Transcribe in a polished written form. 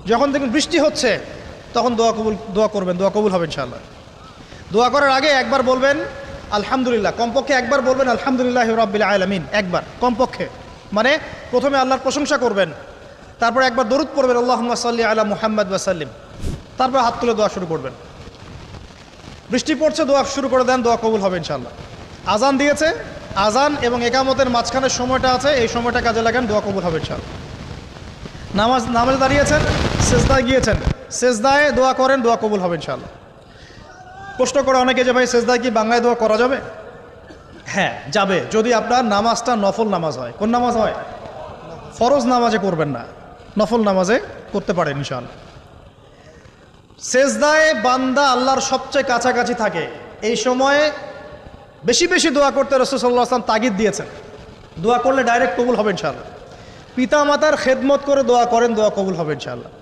যখন দেখবেন বৃষ্টি হচ্ছে তখন দোয়া করবেন, দোয়া কবুল হবে ইনশাআল্লাহ। দোয়া করার আগে একবার বলবেন আলহামদুলিল্লাহ, কমপক্ষে একবার বলবেন আলহামদুলিল্লাহ রাব্বিল আলামিন, একবার কমপক্ষে। মানে প্রথমে আল্লাহর প্রশংসা করবেন, তারপর একবার দরুদ পড়বেন আল্লাহুম্মা সাল্লি আলা মুহাম্মাদ ওয়া সাল্লিম, তারপর হাত তুলে দোয়া শুরু করবেন। বৃষ্টি পড়ছে, দোয়া শুরু করে দেন, দোয়া কবুল হবে ইনশাআল্লাহ। আজান দিয়েছে, আজান এবং একামতের মাঝখানের সময়টা আছে, এই সময়টা কাজে লাগান, দোয়া কবুল হবে ইনশাআল্লাহ। নামাজে দাঁড়িয়েছেন, সেজদায় গিয়েছেন, সেজদায় দোয়া করেন, দোয়া কবুল হবে ইনশাআল্লাহ। প্রশ্ন করে অনেকে যে ভাই সেজদায় কি বাংলায় দোয়া করা যাবে? হ্যাঁ যাবে, যদি আপনার নামাজটা নফল নামাজ হয়। কোন নামাজ হয়? ফরজ নামাজে করবেন না, নফল নামাজে করতে পারেন ইনশাআল্লাহ। সেজদায় বান্দা আল্লাহর সবচেয়ে কাছাকাছি থাকে, এই সময়ে বেশি বেশি দোয়া করতে রাসূল সাল্লাল্লাহু আলাইহি ওয়াসাল্লাম তাগিদ দিয়েছেন। দোয়া করলে ডাইরেক্ট কবুল হবে ইনশাআল্লাহ। পিতা মাতার খেদমত করে দোয়া করেন, দোয়া কবুল হবে ইনশাআল্লাহ।